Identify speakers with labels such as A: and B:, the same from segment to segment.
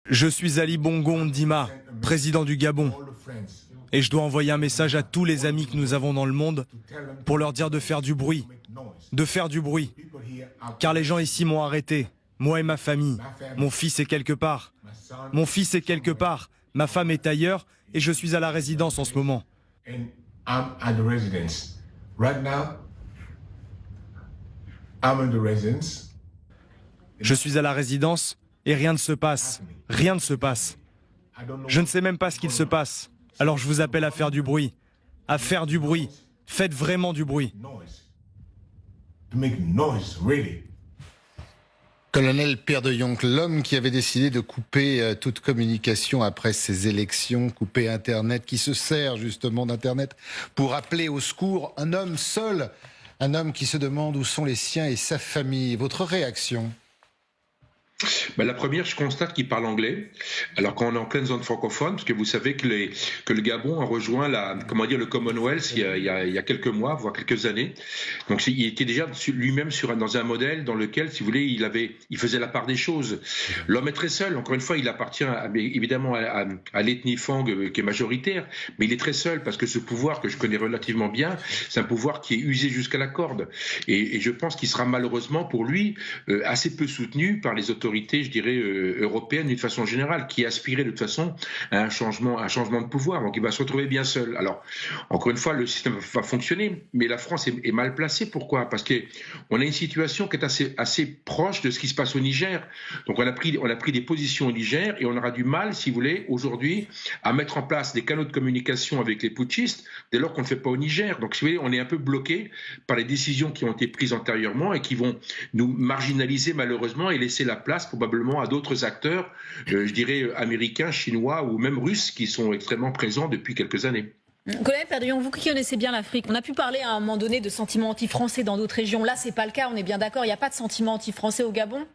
A: Je suis Ali Bongo Ondimba, président du Gabon, et je dois envoyer un message à tous les amis que nous avons dans le monde pour leur dire de faire du bruit, car les gens ici m'ont arrêté, moi et ma famille. Mon fils est quelque part, ma femme est ailleurs et je suis à la résidence en ce moment. Je suis à la résidence et rien ne se passe. Je ne sais même pas ce qu'il se passe. Alors je vous appelle à faire du bruit. Faites vraiment du bruit.
B: Colonel Pierre de Jonck, l'homme qui avait décidé de couper toute communication après ces élections, couper Internet, qui se sert justement d'Internet pour appeler au secours, un homme seul, un homme qui se demande où sont les siens et sa famille. Votre réaction ?
C: La première, je constate qu'il parle anglais, alors qu'on est en pleine zone francophone, parce que vous savez que le Gabon a rejoint le Commonwealth il y a quelques mois, voire quelques années. Donc il était déjà lui-même dans un modèle dans lequel, si vous voulez, il faisait la part des choses. L'homme est très seul. Encore une fois, il appartient évidemment à l'ethnie Fang qui est majoritaire, mais il est très seul parce que ce pouvoir que je connais relativement bien, c'est un pouvoir qui est usé jusqu'à la corde. Et je pense qu'il sera malheureusement pour lui assez peu soutenu par les autorités, je dirais, européennes d'une façon générale, qui aspiraient de toute façon à un changement de pouvoir. Donc il va se retrouver bien seul. Alors, encore une fois, le système va fonctionner, mais la France est mal placée. Pourquoi ? Parce qu'on a une situation qui est assez proche de ce qui se passe au Niger. Donc on a pris des positions au Niger et on aura du mal, si vous voulez, aujourd'hui, à mettre en place des canaux de communication avec les putschistes dès lors qu'on ne le fait pas au Niger. Donc, si vous voulez, on est un peu bloqué par les décisions qui ont été prises antérieurement et qui vont nous marginaliser malheureusement et laisser la place probablement à d'autres acteurs, je dirais américains, chinois ou même russes qui sont extrêmement présents depuis quelques années.
D: Colonel Pierre de Jonck, vous qui connaissez bien l'Afrique, on a pu parler à un moment donné de sentiments anti-français dans d'autres régions. Là, c'est pas le cas, on est bien d'accord, il n'y a pas de sentiments anti-français au Gabon ?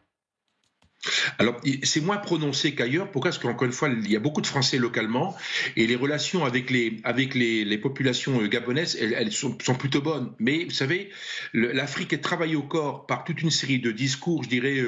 C: Alors, c'est moins prononcé qu'ailleurs. Pourquoi ? Parce qu'encore une fois, il y a beaucoup de Français localement et les relations avec les populations gabonaises, elles sont plutôt bonnes. Mais vous savez, l'Afrique est travaillée au corps par toute une série de discours, je dirais,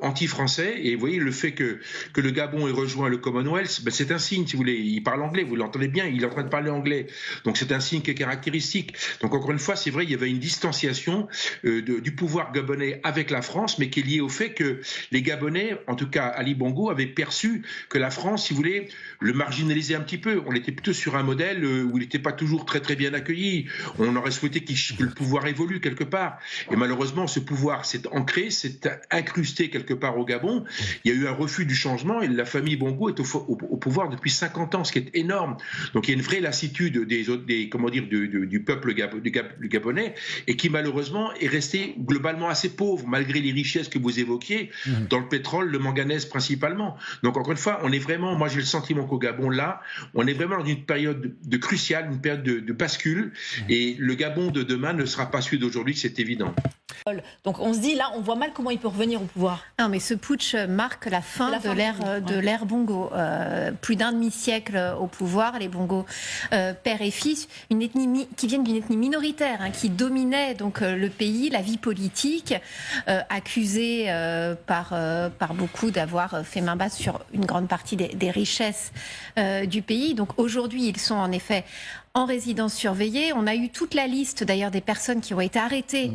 C: anti-français. Et vous voyez, le fait que le Gabon ait rejoint le Commonwealth, c'est un signe, si vous voulez. Il parle anglais, vous l'entendez bien, il est en train de parler anglais. Donc, c'est un signe qui est caractéristique. Donc, encore une fois, c'est vrai, il y avait une distanciation du pouvoir gabonais avec la France, mais qui est liée au fait que les Gabonais, en tout cas Ali Bongo, avait perçu que la France, si vous voulez, le marginalisait un petit peu. On était plutôt sur un modèle où il n'était pas toujours très très bien accueilli. On aurait souhaité que le pouvoir évolue quelque part. Et malheureusement, ce pouvoir s'est ancré, s'est incrusté quelque part au Gabon. Il y a eu un refus du changement et la famille Bongo est au pouvoir depuis 50 ans, ce qui est énorme. Donc il y a une vraie lassitude du peuple gabonais et qui malheureusement est resté globalement assez pauvre malgré les richesses que vous évoquiez dans le pétrole, le manganèse principalement. Donc encore une fois, on est vraiment, moi j'ai le sentiment qu'au Gabon là, on est vraiment dans une période de cruciale, une période de bascule, et le Gabon de demain ne sera pas celui d'aujourd'hui, c'est évident.
D: Donc on se dit là, on voit mal comment il peut revenir au pouvoir.
E: Non, mais ce putsch marque la fin de l'ère Bongo. Plus d'un demi-siècle au pouvoir, les Bongo père et fils, une ethnie qui viennent d'une ethnie minoritaire, qui dominait donc le pays, la vie politique, accusée par beaucoup d'avoir fait main basse sur une grande partie des richesses du pays. Donc aujourd'hui, ils sont en effet en résidence surveillée. On a eu toute la liste d'ailleurs des personnes qui ont été arrêtées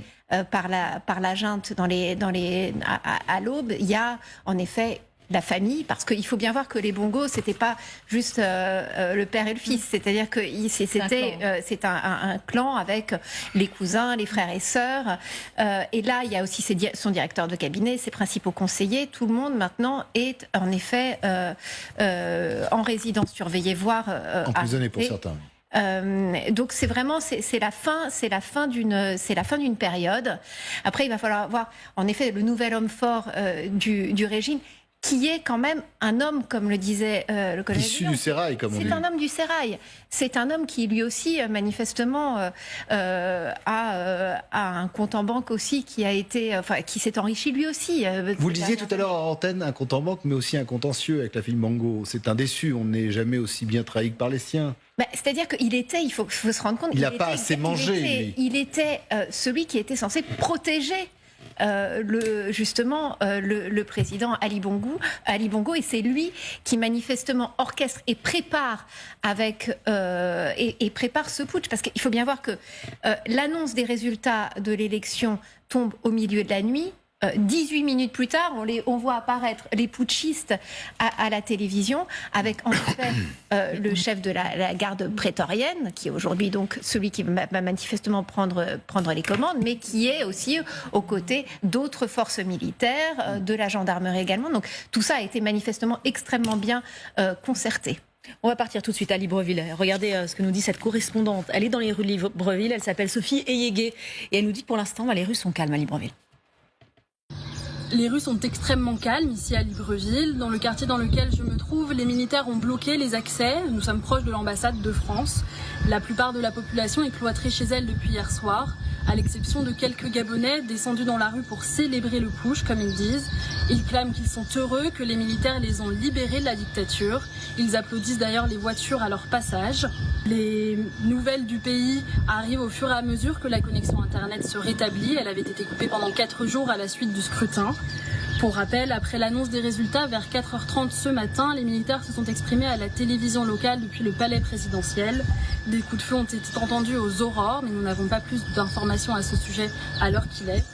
E: par la junte à l'aube. Il y a en effet la famille, parce qu'il faut bien voir que les Bongos, c'était pas juste le père et le fils, c'est-à-dire que c'est un clan avec les cousins, les frères et sœurs, et là il y a aussi son directeur de cabinet, ses principaux conseillers, tout le monde maintenant est en effet en résidence surveillée, voire
B: emprisonné pour certains.
E: Donc c'est vraiment la fin d'une période. Après il va falloir voir en effet le nouvel homme fort du régime, qui est quand même un homme, comme le disait le colonel.
B: Issu du sérail, comme on dit.
E: C'est un homme du sérail. C'est un homme qui, lui aussi, manifestement, a un compte en banque aussi qui s'est enrichi lui aussi.
B: Vous le disiez tout à l'heure en antenne, un compte en banque, mais aussi un contentieux avec la famille Bongo. C'est un déçu, on n'est jamais aussi bien trahi que par les siens.
E: C'est-à-dire qu'il était, il faut se rendre compte,
B: il n'a pas assez mangé.
E: Il était celui qui était censé protéger le président Ali Bongo, et c'est lui qui manifestement orchestre et prépare prépare ce putsch, parce qu'il faut bien voir que l'annonce des résultats de l'élection tombe au milieu de la nuit. 18 minutes plus tard, on voit apparaître les putschistes à la télévision, avec en effet le chef de la garde prétorienne, qui est aujourd'hui donc celui qui va manifestement prendre les commandes, mais qui est aussi aux côtés d'autres forces militaires, de la gendarmerie également. Donc tout ça a été manifestement extrêmement bien concerté.
D: On va partir tout de suite à Libreville. Regardez ce que nous dit cette correspondante. Elle est dans les rues de Libreville, elle s'appelle Sophie Eyégué, et elle nous dit que pour l'instant, les rues sont calmes à Libreville.
F: Les rues sont extrêmement calmes ici à Libreville. Dans le quartier dans lequel je me trouve, les militaires ont bloqué les accès. Nous sommes proches de l'ambassade de France. La plupart de la population est cloîtrée chez elle depuis hier soir, à l'exception de quelques Gabonais descendus dans la rue pour célébrer le putsch, comme ils disent. Ils clament qu'ils sont heureux, que les militaires les ont libérés de la dictature. Ils applaudissent d'ailleurs les voitures à leur passage. Les nouvelles du pays arrivent au fur et à mesure que la connexion Internet se rétablit. Elle avait été coupée pendant 4 jours à la suite du scrutin. Pour rappel, après l'annonce des résultats vers 4h30 ce matin, les militaires se sont exprimés à la télévision locale depuis le palais présidentiel. Des coups de feu ont été entendus aux aurores, mais nous n'avons pas plus d'informations à ce sujet à l'heure qu'il est.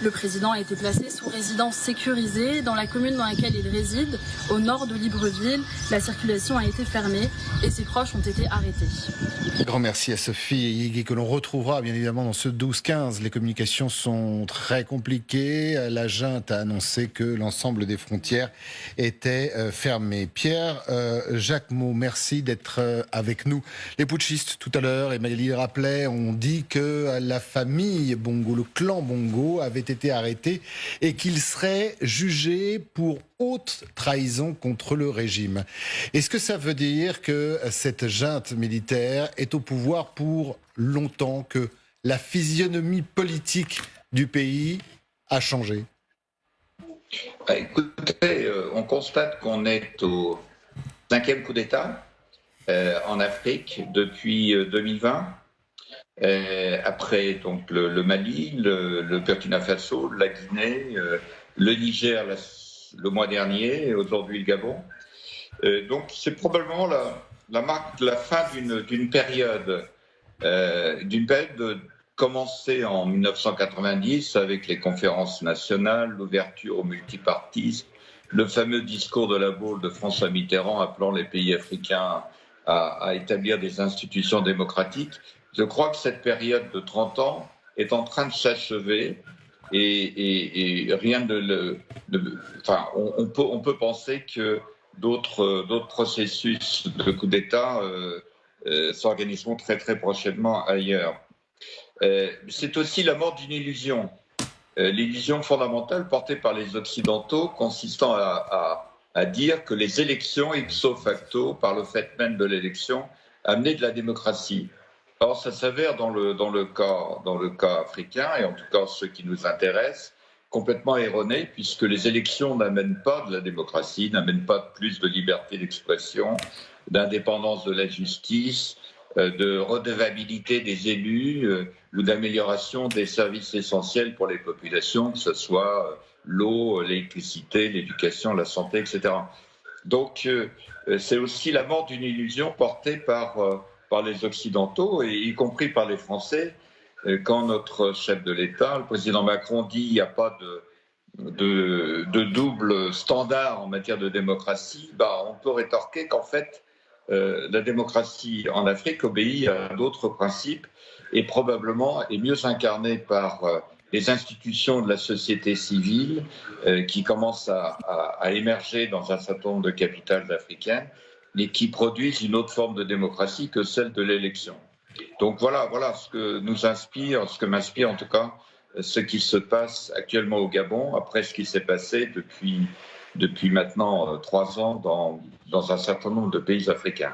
F: Le président a été placé sous résidence sécurisée dans la commune dans laquelle il réside, au nord de Libreville. La circulation a été fermée et ses proches ont été arrêtés.
B: Un grand merci à Sophie Eyégué, que l'on retrouvera bien évidemment dans ce 12-15. Les communications sont très compliquées. La junte a annoncé que l'ensemble des frontières étaient fermées. Pierre Jacquemot, merci d'être avec nous. Les putschistes, tout à l'heure, et Magali le rappelait, ont dit que la famille Bongo, le clan Bongo, avait été arrêté et qu'il serait jugé pour haute trahison contre le régime. Est-ce que ça veut dire que cette junte militaire est au pouvoir pour longtemps, que la physionomie politique du pays a changé?
G: Écoutez, on constate qu'on est au 5e coup d'État en Afrique depuis 2020. Après donc le Mali, le Burkina Faso, la Guinée, le Niger le mois dernier, et aujourd'hui le Gabon. Donc c'est probablement la marque de la fin d'une période commencée en 1990 avec les conférences nationales, l'ouverture au multipartisme, le fameux discours de la Baule de François Mitterrand appelant les pays africains à établir des institutions démocratiques. Je crois que cette période de 30 ans est en train de s'achever et rien on peut penser que d'autres processus de coup d'État s'organiseront très très prochainement ailleurs. C'est aussi la mort d'une illusion, l'illusion fondamentale portée par les Occidentaux consistant à dire que les élections, ipso facto, par le fait même de l'élection, amenaient de la démocratie. Or, ça s'avère dans le cas africain, et en tout cas ceux qui nous intéressent, complètement erroné, puisque les élections n'amènent pas de la démocratie, n'amènent pas plus de liberté d'expression, d'indépendance de la justice, de redevabilité des élus ou d'amélioration des services essentiels pour les populations, que ce soit l'eau, l'électricité, l'éducation, la santé, etc. Donc, c'est aussi la mort d'une illusion portée par les Occidentaux, et y compris par les Français, quand notre chef de l'État, le président Macron, dit qu'il n'y a pas de double standard en matière de démocratie, on peut rétorquer qu'en fait, la démocratie en Afrique obéit à d'autres principes et probablement est mieux incarnée par les institutions de la société civile qui commencent à émerger dans un certain nombre de capitales africaines, mais qui produisent une autre forme de démocratie que celle de l'élection. Donc voilà ce que nous inspire, ce que m'inspire en tout cas, ce qui se passe actuellement au Gabon, après ce qui s'est passé depuis maintenant 3 ans dans un certain nombre de pays africains.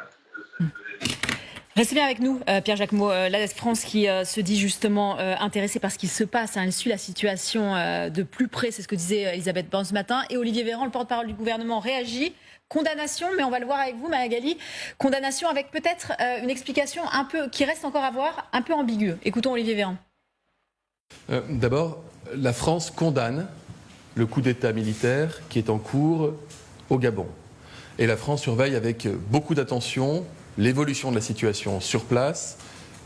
D: Restez bien avec nous, Pierre Jacquemot. La France qui se dit justement intéressée par ce qui se passe. Elle suit la situation de plus près, c'est ce que disait Elisabeth Borne ce matin. Et Olivier Véran, le porte-parole du gouvernement, réagit. Condamnation, mais on va le voir avec vous, Magali. Condamnation avec peut-être une explication un peu qui reste encore à voir, un peu ambiguë. Écoutons Olivier Véran.
H: D'abord, La France condamne le coup d'État militaire qui est en cours au Gabon. Et la France surveille avec beaucoup d'attention l'évolution de la situation sur place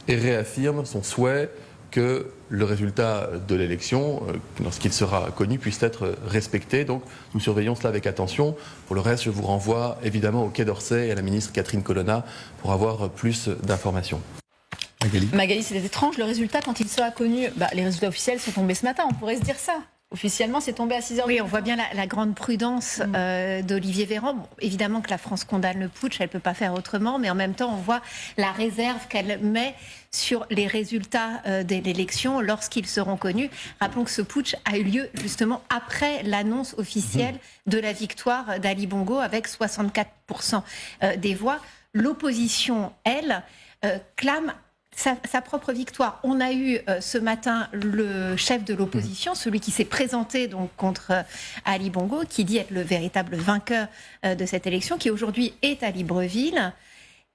H: et réaffirme son souhait que le résultat de l'élection, lorsqu'il sera connu, puisse être respecté. Donc nous surveillons cela avec attention. Pour le reste, je vous renvoie évidemment au Quai d'Orsay et à la ministre Catherine Colonna pour avoir plus d'informations.
D: Magali, c'était étrange le résultat quand il sera connu. Les résultats officiels sont tombés ce matin, on pourrait se dire ça. Officiellement, c'est tombé à 6h.
E: Oui, on voit bien la grande prudence d'Olivier Véran. Bon, évidemment que la France condamne le putsch, elle ne peut pas faire autrement, mais en même temps, on voit la réserve qu'elle met sur les résultats de l'élection lorsqu'ils seront connus. Rappelons que ce putsch a eu lieu justement après l'annonce officielle de la victoire d'Ali Bongo avec 64% des voix. L'opposition, elle, clame sa propre victoire. On a eu ce matin le chef de l'opposition, celui qui s'est présenté donc contre Ali Bongo, qui dit être le véritable vainqueur de cette élection, qui aujourd'hui est à Libreville.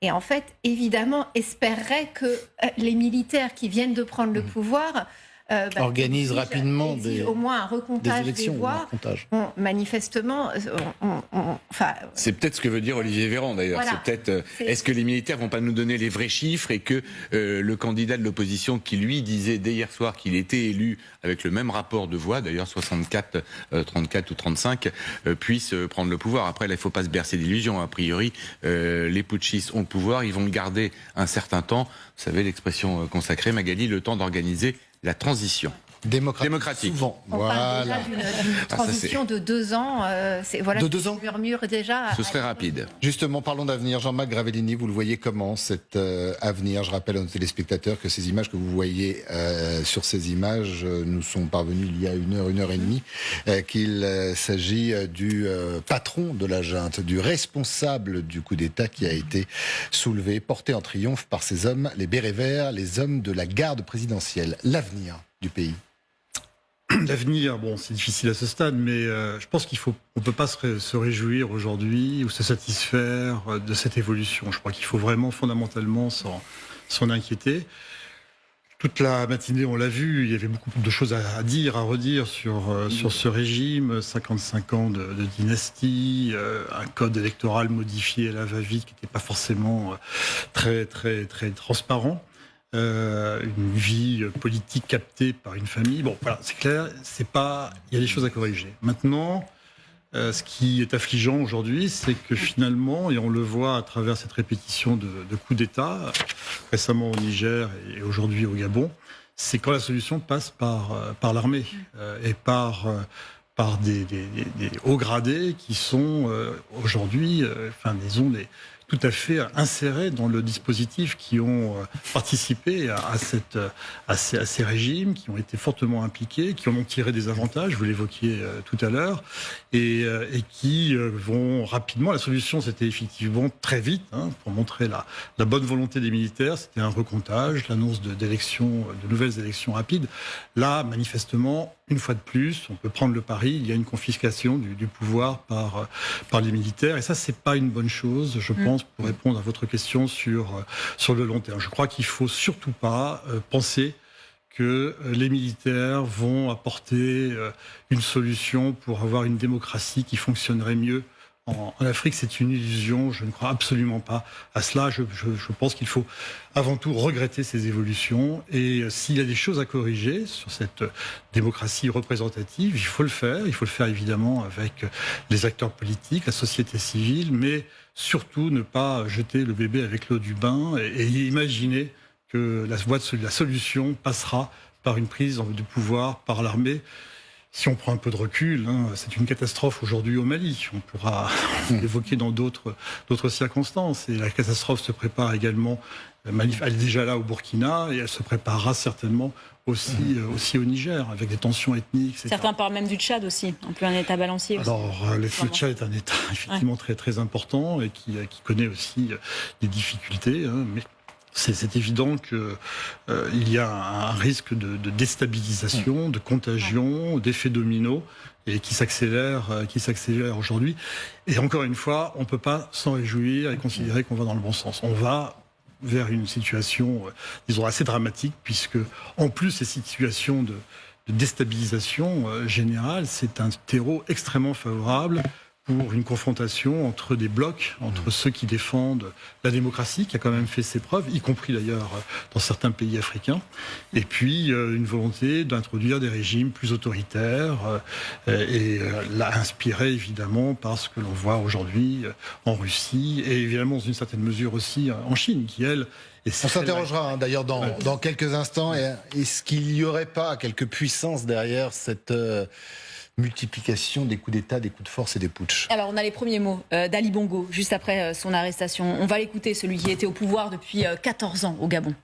E: Et en fait, évidemment, espérerait que les militaires qui viennent de prendre le pouvoir
B: organisent rapidement
E: au moins un recomptage
B: des élections,
E: des voix. Bon, manifestement,
I: c'est peut-être ce que veut dire Olivier Véran d'ailleurs.
E: Voilà.
I: C'est peut-être. Est-ce que les militaires vont pas nous donner les vrais chiffres et que le candidat de l'opposition qui lui disait dès hier soir qu'il était élu avec le même rapport de voix, d'ailleurs 64, 34 ou 35, puisse prendre le pouvoir. Après, là, il ne faut pas se bercer d'illusions. A priori, les putschistes ont le pouvoir, ils vont le garder un certain temps. Vous savez l'expression consacrée, Magali, le temps d'organiser la transition. Démocratique.
B: Souvent.
E: On parle déjà d'une transition de 2 ans.
B: De 2 ans
E: murmure déjà.
I: Ce serait rapide.
B: Justement, parlons d'avenir. Jean-Marc Gravellini, vous le voyez comment, cet avenir? Je rappelle à nos téléspectateurs que ces images que vous voyez sur ces images nous sont parvenues il y a une heure et demie, qu'il s'agit du patron de la junte, du responsable du coup d'État qui a été soulevé, porté en triomphe par ces hommes, les bérets verts, les hommes de la garde présidentielle. L'avenir du pays.
J: L'avenir, bon, c'est difficile à ce stade, mais je pense on peut pas se réjouir aujourd'hui ou se satisfaire de cette évolution. Je crois qu'il faut vraiment fondamentalement s'en inquiéter. Toute la matinée, on l'a vu, il y avait beaucoup de choses à dire, à redire sur ce régime, 55 ans de dynastie, un code électoral modifié à la va-vite qui n'était pas forcément très transparent. Une vie politique captée par une famille. Bon, voilà, c'est clair, il y a des choses à corriger. Maintenant, ce qui est affligeant aujourd'hui, c'est que finalement, et on le voit à travers cette répétition de coups d'État, récemment au Niger et aujourd'hui au Gabon, c'est quand la solution passe par l'armée et par des hauts gradés qui sont aujourd'hui, disons, tout à fait insérés dans le dispositif, qui ont participé à ces régimes, qui ont été fortement impliqués, qui en ont tiré des avantages, vous l'évoquiez tout à l'heure, et qui vont rapidement. La solution, c'était effectivement très vite, pour montrer la bonne volonté des militaires, c'était un recomptage, l'annonce de nouvelles élections rapides. Là, manifestement, une fois de plus, on peut prendre le pari, il y a une confiscation du pouvoir par les militaires, et ça, c'est pas une bonne chose, je pense, pour répondre à votre question sur le long terme. Je crois qu'il faut surtout pas penser que les militaires vont apporter une solution pour avoir une démocratie qui fonctionnerait mieux en Afrique. C'est une illusion, je ne crois absolument pas à cela. Je pense qu'il faut avant tout regretter ces évolutions, et s'il y a des choses à corriger sur cette démocratie représentative, il faut le faire évidemment avec les acteurs politiques, la société civile, mais surtout ne pas jeter le bébé avec l'eau du bain et imaginer que la solution passera par une prise de pouvoir par l'armée. Si on prend un peu de recul, c'est une catastrophe aujourd'hui au Mali. On pourra l'évoquer dans d'autres circonstances. Et la catastrophe se prépare également, elle est déjà là au Burkina, et elle se préparera certainement aussi au Niger, avec des tensions ethniques, etc.
D: Certains parlent même du Tchad aussi, un peu un État balancier.
J: Alors, le Tchad est un État effectivement très important et qui connaît aussi des difficultés, mais c'est évident qu'il y a un risque de déstabilisation, de contagion, d'effet domino, et qui s'accélère aujourd'hui. Et encore une fois, on ne peut pas s'en réjouir et considérer qu'on va dans le bon sens. On va vers une situation, disons, assez dramatique, puisque, en plus, ces situations déstabilisation générale. C'est un terreau extrêmement favorable pour une confrontation entre des blocs, entre ceux qui défendent la démocratie, qui a quand même fait ses preuves, y compris d'ailleurs dans certains pays africains, et puis une volonté d'introduire des régimes plus autoritaires, et là inspiré évidemment par ce que l'on voit aujourd'hui en Russie, et évidemment dans une certaine mesure aussi en Chine, qui elle...
B: On s'interrogera d'ailleurs dans quelques instants, est-ce qu'il n'y aurait pas quelques puissances derrière cette... multiplication des coups d'État, des coups de force et des putschs.
D: Alors, on a les premiers mots d'Ali Bongo, juste après son arrestation. On va l'écouter, celui qui était au pouvoir depuis 14 ans au Gabon.